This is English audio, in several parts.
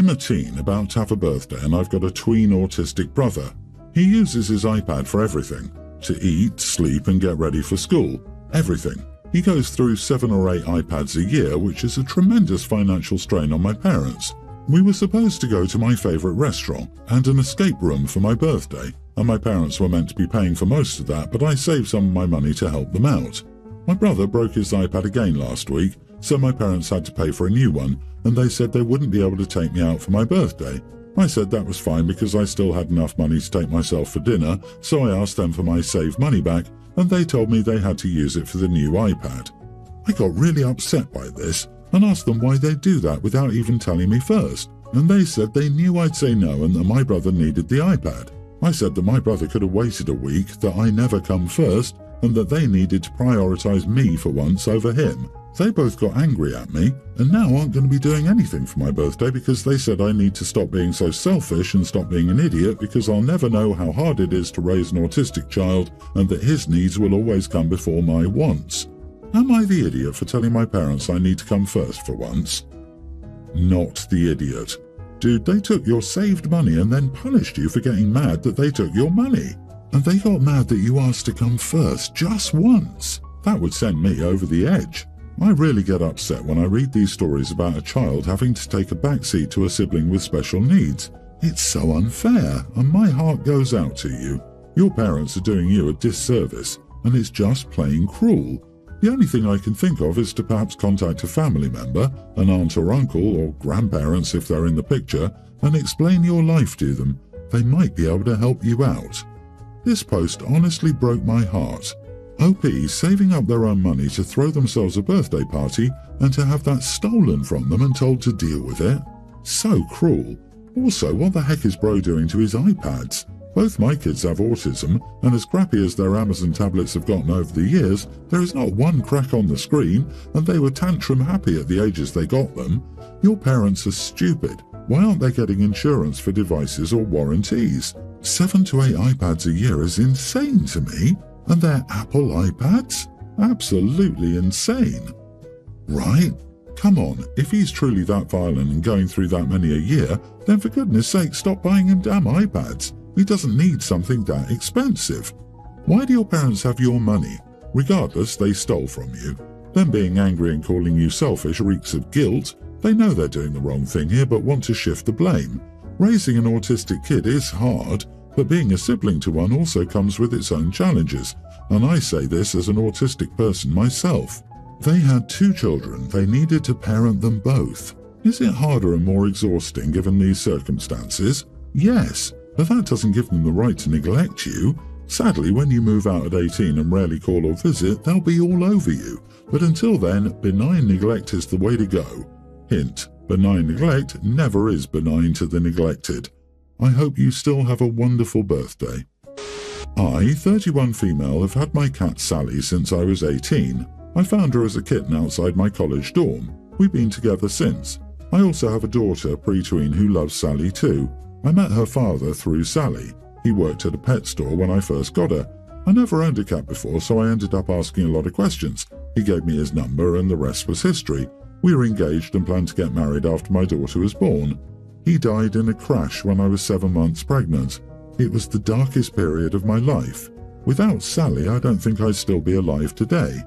I'm a teen about to have a birthday and I've got a tween autistic brother. He uses his iPad for everything. To eat, sleep and get ready for school. Everything. He goes through 7 or 8 iPads a year, which is a tremendous financial strain on my parents. We were supposed to go to my favourite restaurant and an escape room for my birthday, and my parents were meant to be paying for most of that, but I saved some of my money to help them out. My brother broke his iPad again last week, so my parents had to pay for a new one, and they said they wouldn't be able to take me out for my birthday. I said that was fine because I still had enough money to take myself for dinner, so I asked them for my saved money back, and they told me they had to use it for the new iPad. I got really upset by this and asked them why they'd do that without even telling me first, and they said they knew I'd say no and that my brother needed the iPad. I said that my brother could have waited a week, that I never come first, and that they needed to prioritise me for once over him. They both got angry at me, and now aren't going to be doing anything for my birthday because they said I need to stop being so selfish and stop being an idiot because I'll never know how hard it is to raise an autistic child and that his needs will always come before my wants. Am I the idiot for telling my parents I need to come first for once? Not the idiot. Dude, they took your saved money and then punished you for getting mad that they took your money. And they got mad that you asked to come first just once. That would send me over the edge. I really get upset when I read these stories about a child having to take a backseat to a sibling with special needs. It's so unfair, and my heart goes out to you. Your parents are doing you a disservice, and it's just plain cruel. The only thing I can think of is to perhaps contact a family member, an aunt or uncle, or grandparents if they're in the picture, and explain your life to them. They might be able to help you out. This post honestly broke my heart. OP saving up their own money to throw themselves a birthday party and to have that stolen from them and told to deal with it. So cruel. Also, what the heck is bro doing to his iPads? Both my kids have autism, and as crappy as their Amazon tablets have gotten over the years, there is not one crack on the screen, and they were tantrum happy at the ages they got them. Your parents are stupid. Why aren't they getting insurance for devices or warranties? 7 to 8 iPads a year is insane to me. And they're Apple iPads? Absolutely insane. Right? Come on, if he's truly that violent and going through that many a year, then for goodness sake stop buying him damn iPads. He doesn't need something that expensive. Why do your parents have your money? Regardless, they stole from you. Them being angry and calling you selfish reeks of guilt. They know they're doing the wrong thing here but want to shift the blame. Raising an autistic kid is hard, but being a sibling to one also comes with its own challenges, and I say this as an autistic person myself. They had 2 children, they needed to parent them both. Is it harder and more exhausting given these circumstances? Yes, but that doesn't give them the right to neglect you. Sadly, when you move out at 18 and rarely call or visit, they'll be all over you. But until then, benign neglect is the way to go. Hint, benign neglect never is benign to the neglected. I hope you still have a wonderful birthday. I, 31 female, have had my cat Sally since I was 18. I found her as a kitten outside my college dorm. We've been together since. I also have a daughter, pre-tween, who loves Sally too. I met her father through Sally. He worked at a pet store when I first got her. I never owned a cat before, so I ended up asking a lot of questions. He gave me his number and the rest was history. We were engaged and planned to get married after my daughter was born. He died in a crash when I was 7 months pregnant. It was the darkest period of my life. Without Sally, I don't think I'd still be alive today.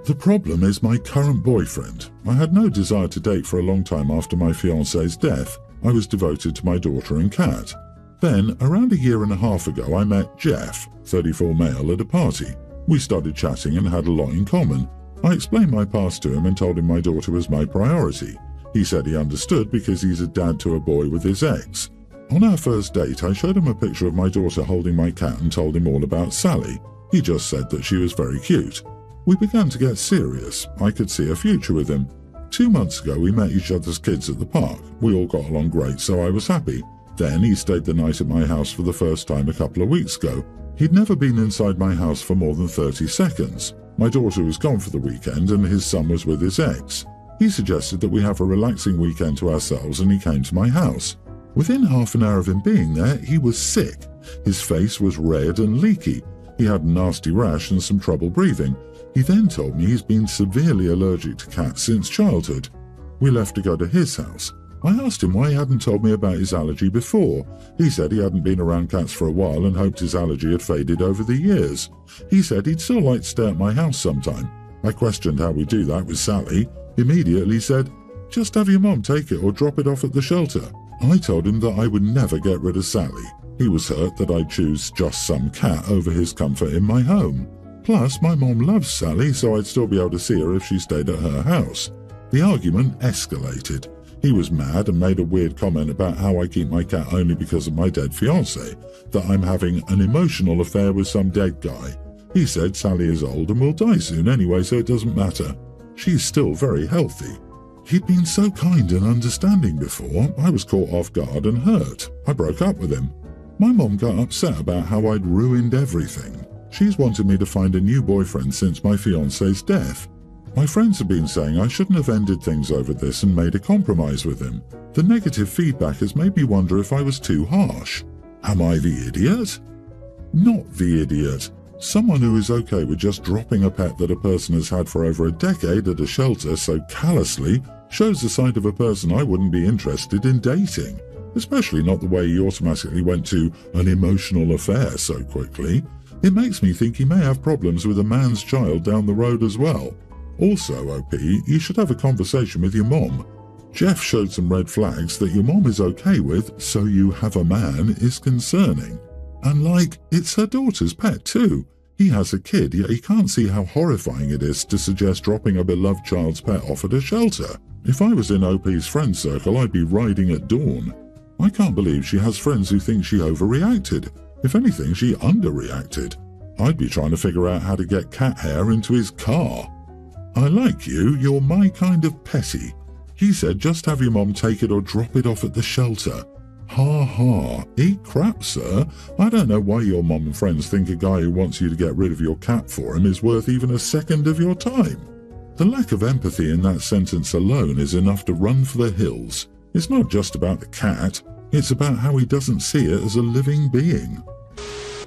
The problem is my current boyfriend. I had no desire to date for a long time after my fiancé's death. I was devoted to my daughter and cat. Then, around 1.5 years ago, I met Jeff, 34 male, at a party. We started chatting and had a lot in common. I explained my past to him and told him my daughter was my priority. He said he understood because he's a dad to a boy with his ex. On our first date, I showed him a picture of my daughter holding my cat and told him all about Sally. He just said that she was very cute. We began to get serious. I could see a future with him. 2 months ago, we met each other's kids at the park. We all got along great, so I was happy. Then he stayed the night at my house for the first time a couple of weeks ago. He'd never been inside my house for more than 30 seconds. My daughter was gone for the weekend and his son was with his ex. He suggested that we have a relaxing weekend to ourselves and he came to my house. Within half an hour of him being there, he was sick. His face was red and leaky. He had a nasty rash and some trouble breathing. He then told me he's been severely allergic to cats since childhood. We left to go to his house. I asked him why he hadn't told me about his allergy before. He said he hadn't been around cats for a while and hoped his allergy had faded over the years. He said he'd still like to stay at my house sometime. I questioned how we do that with Sally. Immediately said, "Just have your mom take it or drop it off at the shelter." I told him that I would never get rid of Sally. He was hurt that I'd choose just some cat over his comfort in my home. Plus, my mom loves Sally, so I'd still be able to see her if she stayed at her house. The argument escalated. He was mad and made a weird comment about how I keep my cat only because of my dead fiancé, that I'm having an emotional affair with some dead guy. He said Sally is old and will die soon anyway, so it doesn't matter. She's still very healthy. He'd been so kind and understanding before, I was caught off guard and hurt. I broke up with him. My mom got upset about how I'd ruined everything. She's wanted me to find a new boyfriend since my fiancé's death. My friends have been saying I shouldn't have ended things over this and made a compromise with him. The negative feedback has made me wonder if I was too harsh. Am I the idiot? Not the idiot. Someone who is okay with just dropping a pet that a person has had for over a decade at a shelter so callously shows the side of a person I wouldn't be interested in dating. Especially not the way he automatically went to an emotional affair so quickly. It makes me think he may have problems with a man's child down the road as well. Also, OP, you should have a conversation with your mom. Jeff showed some red flags that your mom is okay with, so you have a man is concerning. And it's her daughter's pet too. He has a kid, yet he can't see how horrifying it is to suggest dropping a beloved child's pet off at a shelter. If I was in OP's friend circle, I'd be riding at dawn. I can't believe she has friends who think she overreacted. If anything, she underreacted. I'd be trying to figure out how to get cat hair into his car. I like you, you're my kind of petty. He said just have your mom take it or drop it off at the shelter. Ha ha, eat crap, sir. I don't know why your mom and friends think a guy who wants you to get rid of your cat for him is worth even a second of your time. The lack of empathy in that sentence alone is enough to run for the hills. It's not just about the cat, it's about how he doesn't see it as a living being.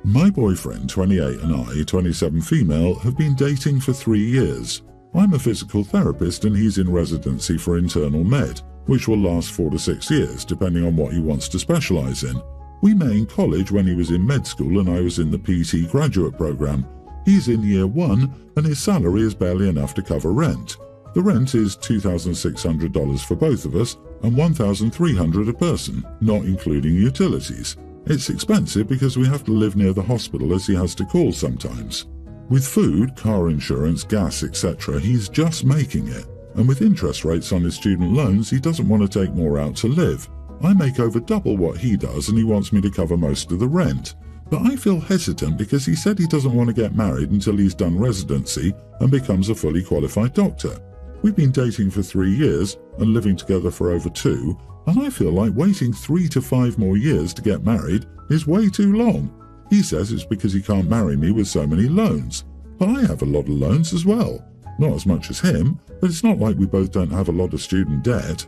My boyfriend, 28, and I, 27 female, have been dating for 3 years. I'm a physical therapist and he's in residency for internal med, which will last 4 to 6 years, depending on what he wants to specialize in. We met in college when he was in med school and I was in the PT graduate program. He's in year 1 and his salary is barely enough to cover rent. The rent is $2,600 for both of us and $1,300 a person, not including utilities. It's expensive because we have to live near the hospital as he has to call sometimes. With food, car insurance, gas, etc., he's just making it. And with interest rates on his student loans, he doesn't want to take more out to live. I make over double what he does and he wants me to cover most of the rent. But I feel hesitant because he said he doesn't want to get married until he's done residency and becomes a fully qualified doctor. We've been dating for 3 years and living together for over 2, and I feel like waiting 3 to 5 more years to get married is way too long. He says it's because he can't marry me with so many loans. But I have a lot of loans as well. Not as much as him, but it's not like we both don't have a lot of student debt.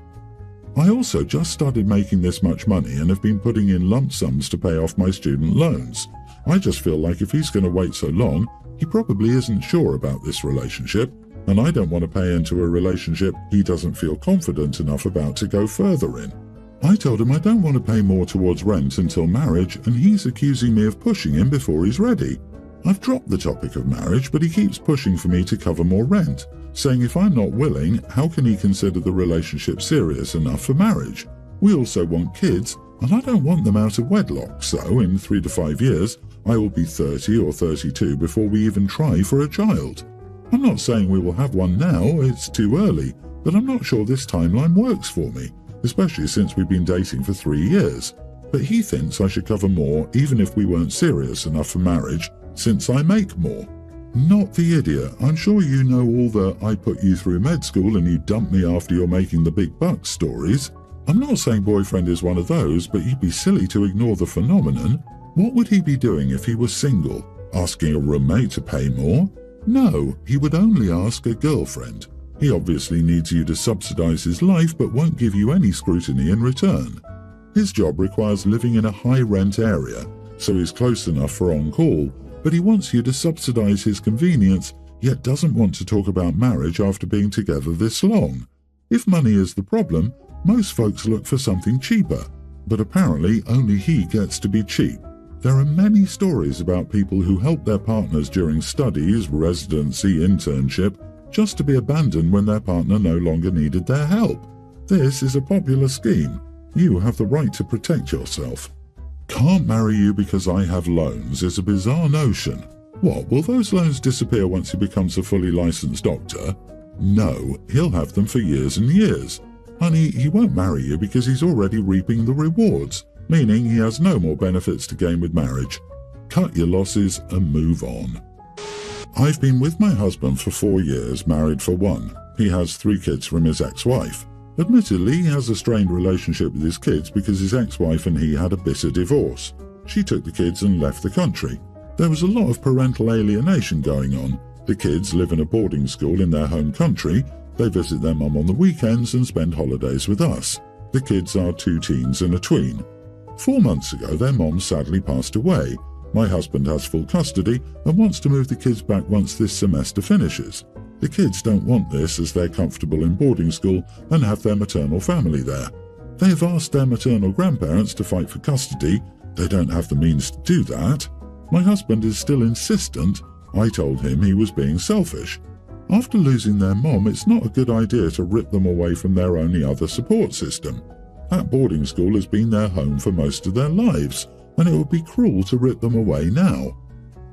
I also just started making this much money and have been putting in lump sums to pay off my student loans. I just feel like if he's going to wait so long, he probably isn't sure about this relationship, and I don't want to pay into a relationship he doesn't feel confident enough about to go further in. I told him I don't want to pay more towards rent until marriage, and he's accusing me of pushing him before he's ready. I've dropped the topic of marriage, but he keeps pushing for me to cover more rent, saying if I'm not willing, how can he consider the relationship serious enough for marriage? We also want kids, and I don't want them out of wedlock, so in 3 to 5 years, I will be 30 or 32 before we even try for a child. I'm not saying we will have one now, it's too early, but I'm not sure this timeline works for me, especially since we've been dating for 3 years. But he thinks I should cover more even if we weren't serious enough for marriage, since I make more. Not the idiot. I'm sure you know all the I put you through med school and you dump me after you're making the big bucks stories. I'm not saying boyfriend is one of those, but you'd be silly to ignore the phenomenon. What would he be doing if he was single? Asking a roommate to pay more? No, he would only ask a girlfriend. He obviously needs you to subsidize his life but won't give you any scrutiny in return. His job requires living in a high-rent area, so he's close enough for on-call, but he wants you to subsidize his convenience, yet doesn't want to talk about marriage after being together this long. If money is the problem, Most folks look for something cheaper, but apparently only he gets to be cheap. There are many stories about people who help their partners during studies, residency, internship, just to be abandoned when their partner no longer needed their help. This is a popular scheme. You have the right to protect yourself. Can't marry you because I have loans is a bizarre notion. What, will those loans disappear once he becomes a fully licensed doctor? No, he'll have them for years and years. Honey, he won't marry you because he's already reaping the rewards, meaning he has no more benefits to gain with marriage. Cut your losses and move on. I've been with my husband for 4 years, married for 1. He has 3 kids from his ex-wife. Admittedly, he has a strained relationship with his kids because his ex-wife and he had a bitter divorce. She took the kids and left the country. There was a lot of parental alienation going on. The kids live in a boarding school in their home country. They visit their mum on the weekends and spend holidays with us. The kids are 2 teens and a tween. 4 months ago, their mom sadly passed away. My husband has full custody and wants to move the kids back once this semester finishes. The kids don't want this as they're comfortable in boarding school and have their maternal family there. They have asked their maternal grandparents to fight for custody. They don't have the means to do that. My husband is still insistent. I told him he was being selfish. After losing their mom, it's not a good idea to rip them away from their only other support system. That boarding school has been their home for most of their lives, and it would be cruel to rip them away now.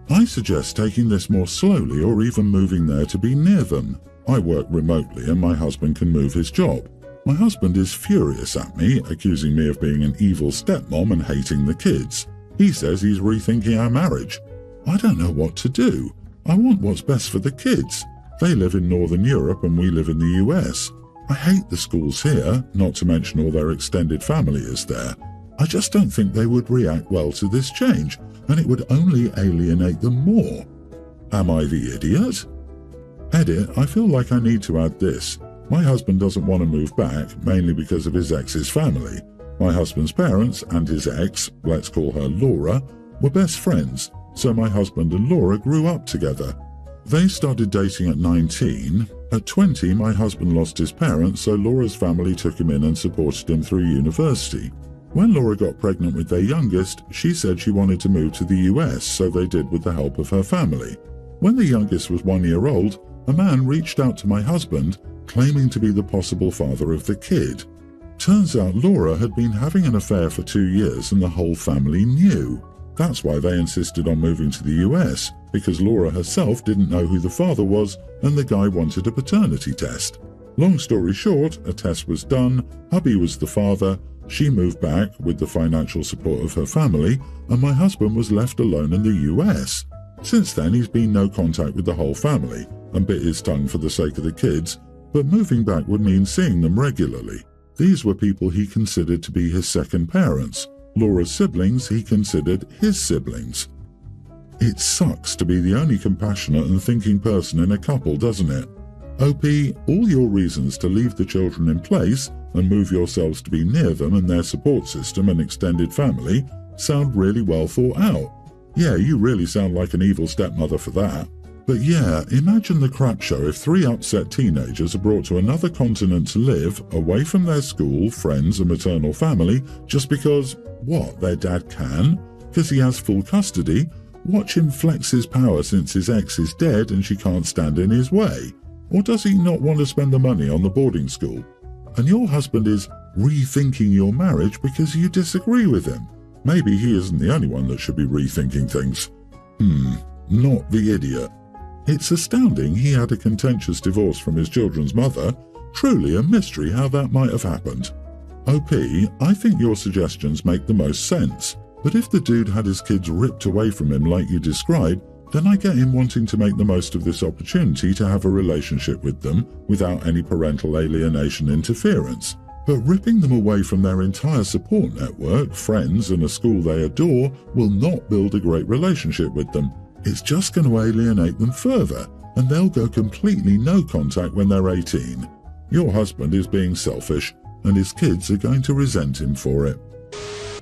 I suggest taking this more slowly or even moving there to be near them. I work remotely and my husband can move his job. My husband is furious at me, accusing me of being an evil stepmom and hating the kids. He says he's rethinking our marriage. I don't know what to do. I want what's best for the kids. They live in Northern Europe and we live in the US. I hate the schools here, not to mention all their extended family is there. I just don't think they would react well to this change, and it would only alienate them more. Am I the idiot? Edit, I feel like I need to add this. My husband doesn't want to move back, mainly because of his ex's family. My husband's parents and his ex, let's call her Laura, were best friends, so my husband and Laura grew up together. They started dating at 19. At 20, my husband lost his parents, so Laura's family took him in and supported him through university. When Laura got pregnant with their youngest, she said she wanted to move to the US, so they did with the help of her family. When the youngest was 1 year old, a man reached out to my husband, claiming to be the possible father of the kid. Turns out Laura had been having an affair for 2 years and the whole family knew. That's why they insisted on moving to the US, because Laura herself didn't know who the father was and the guy wanted a paternity test. Long story short, a test was done, hubby was the father, she moved back with the financial support of her family, and my husband was left alone in the US. Since then, he's been no contact with the whole family and bit his tongue for the sake of the kids, but moving back would mean seeing them regularly. These were people he considered to be his second parents. Laura's siblings he considered his siblings. It sucks to be the only compassionate and thinking person in a couple, doesn't it? OP, all your reasons to leave the children in place and move yourselves to be near them and their support system and extended family sound really well thought out. Yeah, you really sound like an evil stepmother for that. But yeah, imagine the crap show if 3 upset teenagers are brought to another continent to live, away from their school, friends and maternal family, just because, what, their dad can? Because he has full custody? Watch him flex his power since his ex is dead and she can't stand in his way. Or does he not want to spend the money on the boarding school? And your husband is rethinking your marriage because you disagree with him. Maybe he isn't the only one that should be rethinking things. Not the idiot. It's astounding he had a contentious divorce from his children's mother. Truly a mystery how that might have happened. OP, I think your suggestions make the most sense. But if the dude had his kids ripped away from him like you described, then I get him wanting to make the most of this opportunity to have a relationship with them without any parental alienation interference. But ripping them away from their entire support network, friends and a school they adore will not build a great relationship with them. It's just going to alienate them further, and they'll go completely no contact when they're 18. Your husband is being selfish, and his kids are going to resent him for it.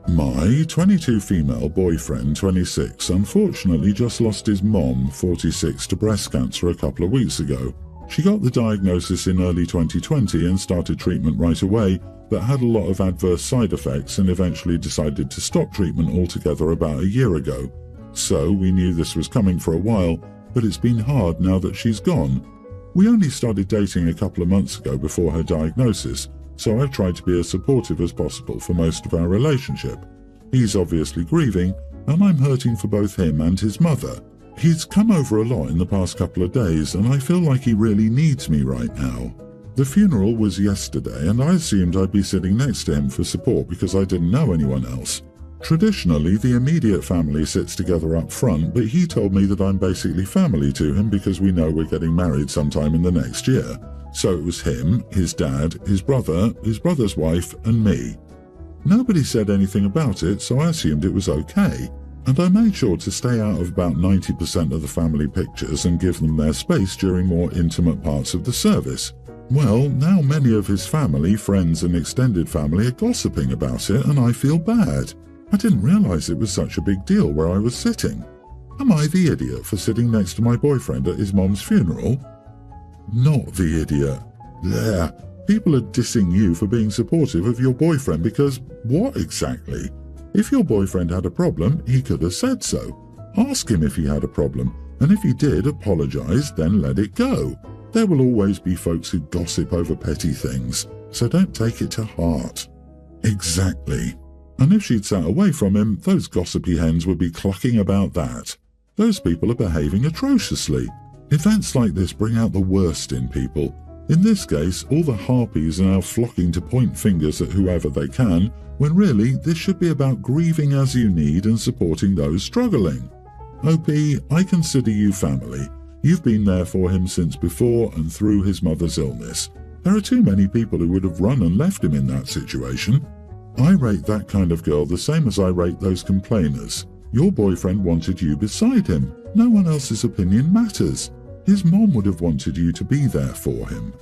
My 22 female boyfriend, 26, unfortunately just lost his mom, 46, to breast cancer a couple of weeks ago. She got the diagnosis in early 2020 and started treatment right away, but had a lot of adverse side effects and eventually decided to stop treatment altogether about a year ago. So we knew this was coming for a while, but it's been hard now that she's gone. We only started dating a couple of months ago before her diagnosis, so I've tried to be as supportive as possible for most of our relationship. He's obviously grieving, and I'm hurting for both him and his mother. He's come over a lot in the past couple of days, and I feel like he really needs me right now. The funeral was yesterday, and I assumed I'd be sitting next to him for support because I didn't know anyone else. Traditionally, the immediate family sits together up front, but he told me that I'm basically family to him because we know we're getting married sometime in the next year. So it was him, his dad, his brother's wife, and me. Nobody said anything about it, so I assumed it was okay. And I made sure to stay out of about 90% of the family pictures and give them their space during more intimate parts of the service. Well, now many of his family, friends and extended family are gossiping about it, and I feel bad. I didn't realize it was such a big deal where I was sitting. Am I the idiot for sitting next to my boyfriend at his mom's funeral? Not the idiot. There. People are dissing you for being supportive of your boyfriend because what exactly? If your boyfriend had a problem, he could have said so. Ask him if he had a problem, and if he did, apologize, then let it go. There will always be folks who gossip over petty things, so don't take it to heart. Exactly. And if she'd sat away from him, those gossipy hens would be clucking about that. Those people are behaving atrociously. Events like this bring out the worst in people. In this case, all the harpies are now flocking to point fingers at whoever they can, when really this should be about grieving as you need and supporting those struggling. OP, I consider you family. You've been there for him since before and through his mother's illness. There are too many people who would have run and left him in that situation. I rate that kind of girl the same as I rate those complainers. Your boyfriend wanted you beside him. No one else's opinion matters. His mom would have wanted you to be there for him.